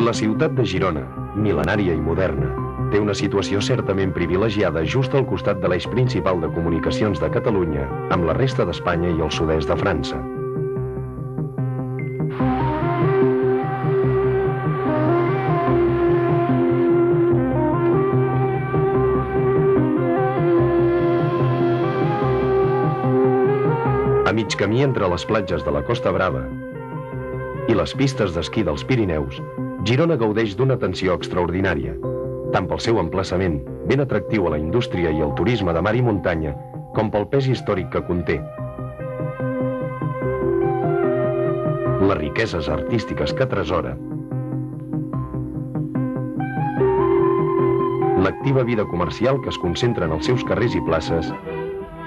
La ciutat de Girona, mil·lenària i moderna, té una situació certament privilegiada just al costat de l'eix principal de comunicacions de Catalunya amb la resta d'Espanya i el sud-est de França. A mig camí entre les platges de la Costa Brava i les pistes d'esquí dels Pirineus, Girona gaudeix d'una atenció extraordinària, tant pel seu emplaçament, ben atractiu a la indústria i al turisme de mar i muntanya, com pel pes històric que conté. Les riqueses artístiques que atresora, l'activa vida comercial que es concentra en els seus carrers i places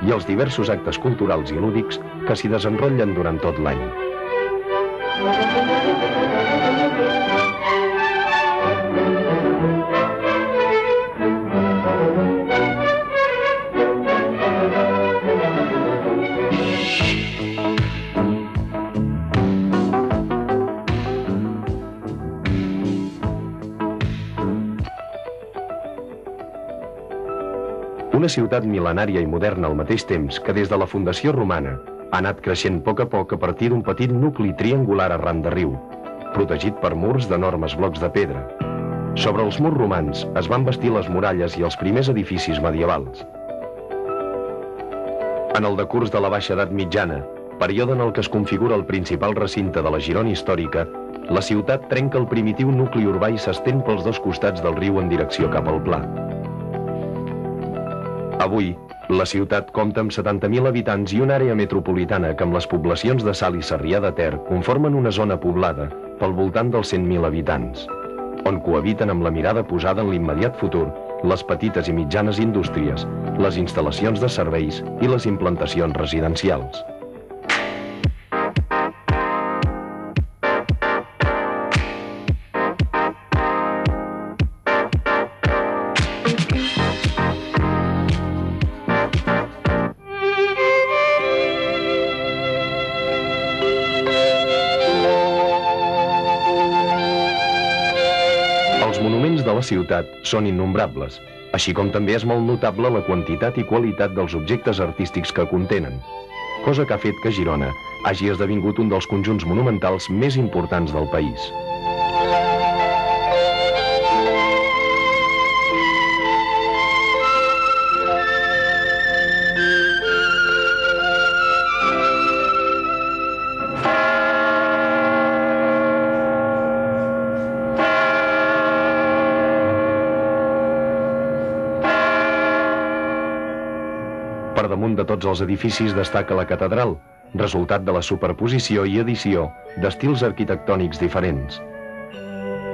i els diversos actes culturals i lúdics que s'hi desenrotllen durant tot l'any. Una ciutat mil·lenària i moderna al mateix temps que des de la fundació romana ha anat creixent a poc a partir d'un petit nucli triangular arran de riu, protegit per murs d'enormes blocs de pedra. Sobre els murs romans es van bastir les muralles i els primers edificis medievals. En el decurs de la Baixa Edat Mitjana, període en el que es configura el principal recinte de la Girona històrica, la ciutat trenca el primitiu nucli urbà i s'estén pels dos costats del riu en direcció cap al pla. Avui, la ciutat compta amb 70.000 habitants i una àrea metropolitana que amb les poblacions de Salt i Sarrià de Ter conformen una zona poblada pel voltant dels 100.000 habitants, on cohabiten amb la mirada posada en l'immediat futur les petites i mitjanes indústries, les instal·lacions de serveis i les implantacions residencials. Els monuments de la ciutat són innombrables, així com també és molt notable la quantitat i qualitat dels objectes artístics que contenen, cosa que ha fet que Girona hagi esdevingut un dels conjunts monumentals més importants del país. Per damunt de tots els edificis destaca la catedral, resultat de la superposició i edició d'estils arquitectònics diferents.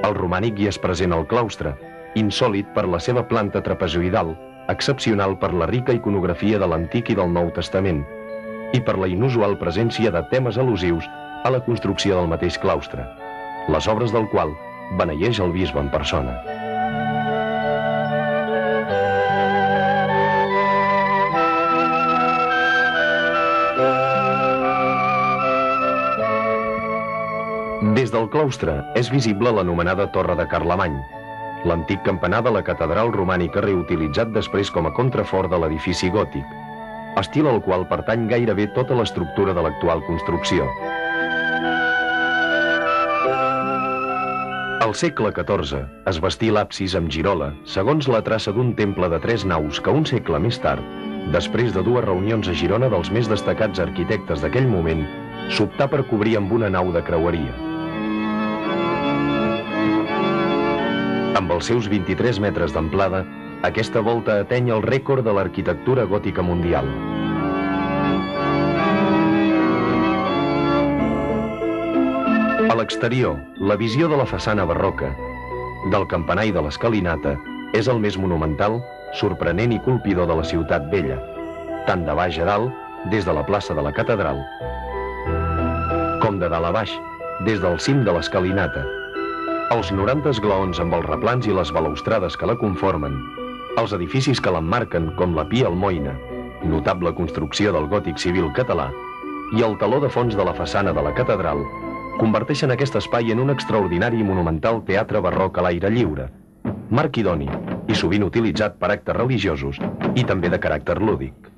El romànic hi és present al claustre, insòlit per la seva planta trapezoidal, excepcional per la rica iconografia de l'Antic i del Nou Testament, i per la inusual presència de temes al·lusius a la construcció del mateix claustre, les obres del qual beneeix el bisbe en persona. Des del claustre és visible l'anomenada Torre de Carlemany, l'antic campanar de la catedral romànica reutilitzat després com a contrafort de l'edifici gòtic, estil al qual pertany gairebé tota l'estructura de l'actual construcció. Al segle XIV es bastí l'absis amb girola, segons la traça d'un temple de 3 naus que un segle més tard, després de 2 reunions a Girona dels més destacats arquitectes d'aquell moment, s'optà per cobrir amb una nau de creueria. Amb els seus 23 metres d'amplada, aquesta volta ateny el rècord de l'arquitectura gòtica mundial. A l'exterior, la visió de la façana barroca, del campanar i de l'escalinata, és el més monumental, sorprenent i colpidor de la ciutat vella, tant de baix a dalt, des de la plaça de la catedral, com de dalt a baix, des del cim de l'escalinata. Els 90 esglaons amb els replans i les balaustrades que la conformen, els edificis que l'emmarquen com la Pia Almoina, notable construcció del gòtic civil català, i el teló de fons de la façana de la catedral, converteixen aquest espai en un extraordinari i monumental teatre barroc a l'aire lliure, marc idoni i sovint utilitzat per actes religiosos i també de caràcter lúdic.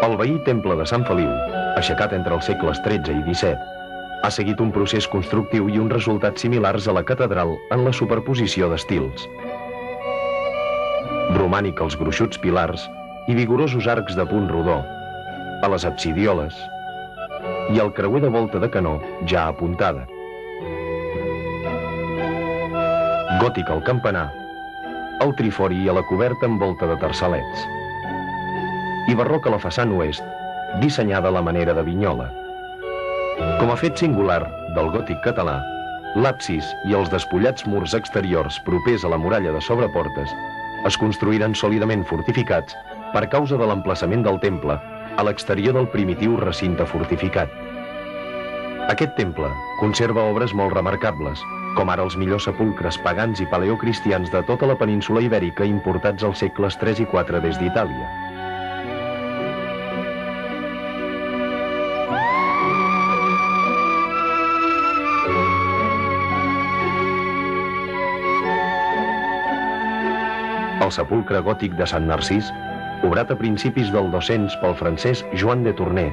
El veí temple de Sant Feliu, aixecat entre els segles XIII i XVII, ha seguit un procés constructiu i uns resultats similars a la catedral en la superposició d'estils. Romànic als gruixuts pilars i vigorosos arcs de punt rodó, a les absidioles i al creuer de volta de canó ja apuntada. Gòtic al campanar, al trifori i a la coberta amb volta de terçalets. I barroc a la façana oest, dissenyada a la manera de Vignola. Com a fet singular del gòtic català, l'absis i els despullats murs exteriors propers a la muralla de sobreportes es construïren sòlidament fortificats per causa de l'emplaçament del temple a l'exterior del primitiu recinte fortificat. Aquest temple conserva obres molt remarcables, com ara els millors sepulcres pagans i paleocristians de tota la península ibèrica importats als segles III i IV des d'Itàlia. El sepulcre gòtic de Sant Narcís, obrat a principis del 200 pel francès Joan de Tournai,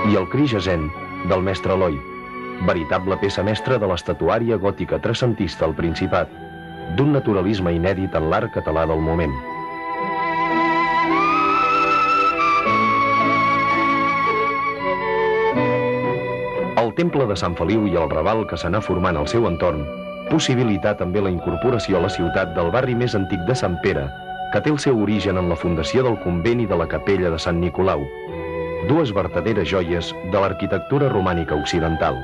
i el Crigesen del mestre Eloi, veritable peça mestra de l'estatuària gòtica trecentista al Principat, d'un naturalisme inèdit en l'art català del moment. El temple de Sant Feliu i el raval que s'anà formant al seu entorn possibilità també la incorporació a la ciutat del barri més antic de Sant Pere, que té el seu origen en la fundació del convent i de la capella de Sant Nicolau, dues vertaderes joies de l'arquitectura romànica occidental.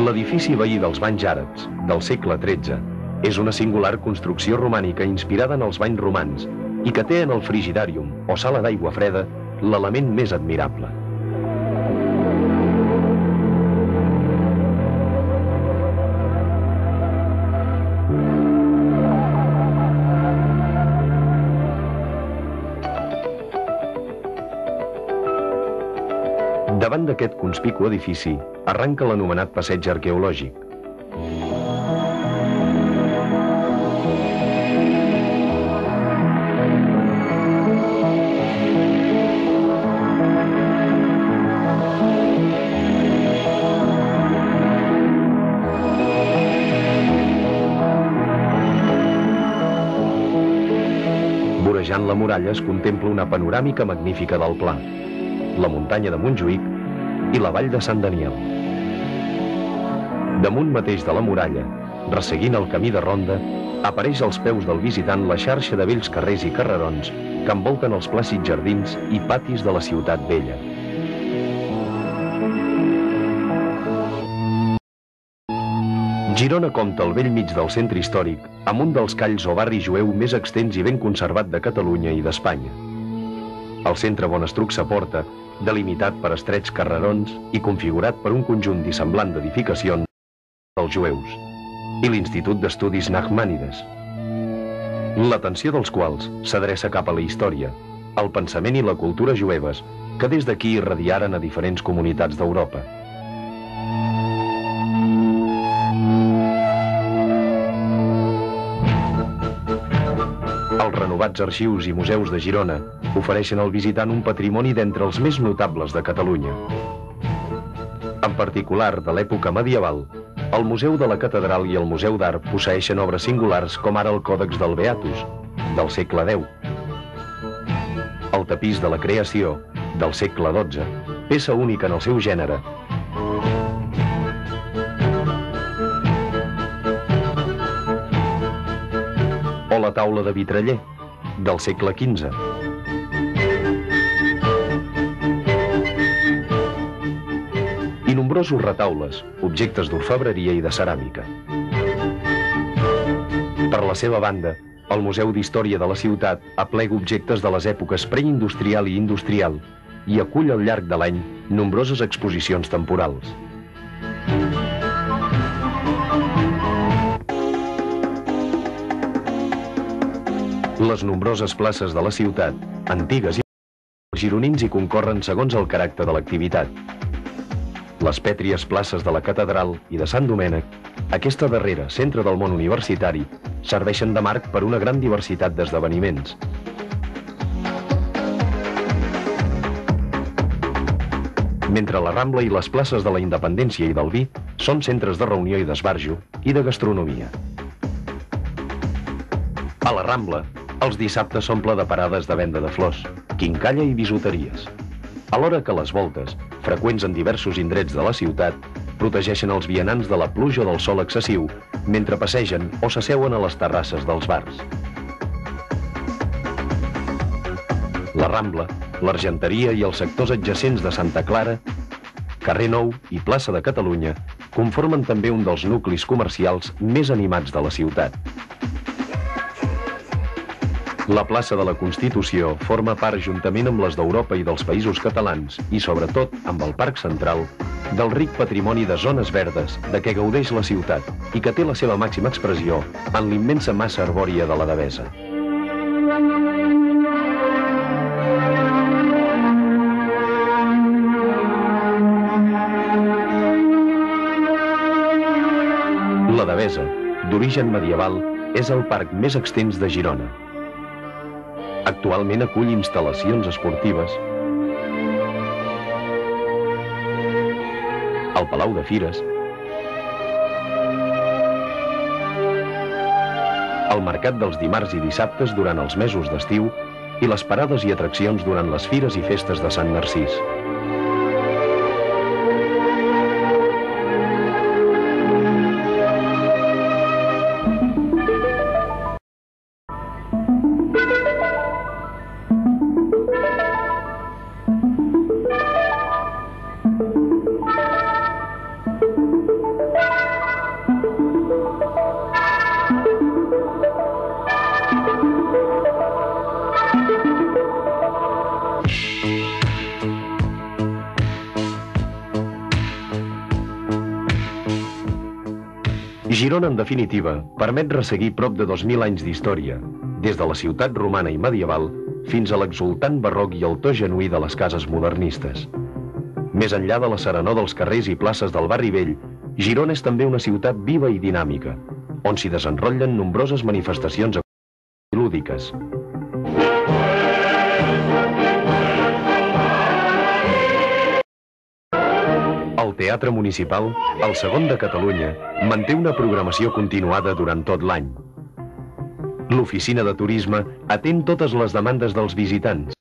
L'edifici veí dels banys àrabs, del segle XIII, és una singular construcció romànica inspirada en els banys romans i que té en el frigidàrium, o sala d'aigua freda, l'element més admirable. Davant d'aquest conspicu edifici arranca l'anomenat passeig arqueològic. Vorejant la muralla es contempla una panoràmica magnífica del Pla, la muntanya de Montjuïc i la vall de Sant Daniel. Damunt mateix de la muralla, resseguint el camí de ronda, apareix als peus del visitant la xarxa de vells carrers i carrerons que envolten els plàcids jardins i patis de la ciutat vella. Girona compta al bell mig del centre històric amb un dels calls o barri jueu més extens i ben conservat de Catalunya i d'Espanya. El centre Bonestruc s'aporta, delimitat per estrets carrerons i configurat per un conjunt dissemblant d'edificacions dels jueus, i l'Institut d'Estudis Nachmànides, l'atenció dels quals s'adreça cap a la història, el pensament i la cultura jueves, que des d'aquí irradiaren a diferents comunitats d'Europa. Els renovats arxius i museus de Girona ofereixen al visitant un patrimoni d'entre els més notables de Catalunya. En particular, de l'època medieval, El Museu de la Catedral i el Museu d'Art posseeixen obres singulars com ara el Còdex del Beatus, del segle X, el Tapís de la Creació, del segle XII, peça única en el seu gènere, o la Taula de Vitraller, del segle XV. I nombrosos retaules, objectes d'orfebreria i de ceràmica. Per la seva banda, el Museu d'Història de la ciutat aplega objectes de les èpoques preindustrial i industrial i acull al llarg de l'any nombroses exposicions temporals. Les nombroses places de la ciutat, antigues i els gironins hi concorren segons el caràcter de l'activitat. Les pètries places de la Catedral i de Sant Domènec, aquesta darrera, centre del món universitari, serveixen de marc per una gran diversitat d'esdeveniments. Mentre la Rambla i les places de la Independència i del Vi són centres de reunió i d'esbarjo i de gastronomia. A la Rambla, els dissabtes s'omple de parades de venda de flors, quincalla i bisuteries, alhora que les voltes, freqüents en diversos indrets de la ciutat, protegeixen els vianants de la pluja o del sol excessiu mentre passegen o s'asseuen a les terrasses dels bars. La Rambla, l'Argenteria i els sectors adjacents de Santa Clara, Carrer Nou i Plaça de Catalunya conformen també un dels nuclis comercials més animats de la ciutat. La plaça de la Constitució forma part, juntament amb les d'Europa i dels països catalans, i sobretot amb el Parc Central, del ric patrimoni de zones verdes de què gaudeix la ciutat i que té la seva màxima expressió en l'immensa massa arbòria de la Devesa. La Devesa, d'origen medieval, és el parc més extens de Girona. Actualment acull instal·lacions esportives, el Palau de Fires, el mercat dels dimarts i dissabtes durant els mesos d'estiu i les parades i atraccions durant les fires i festes de Sant Narcís. Girona, en definitiva, permet resseguir prop de 2.000 anys d'història, des de la ciutat romana i medieval fins a l'exultant barroc i el to genuí de les cases modernistes. Més enllà de la serenor dels carrers i places del barri vell, Girona és també una ciutat viva i dinàmica, on s'hi desenrotllen nombroses manifestacions i lúdiques. El Teatre Municipal, el segon de Catalunya, manté una programació continuada durant tot l'any. L'oficina de turisme atén totes les demandes dels visitants.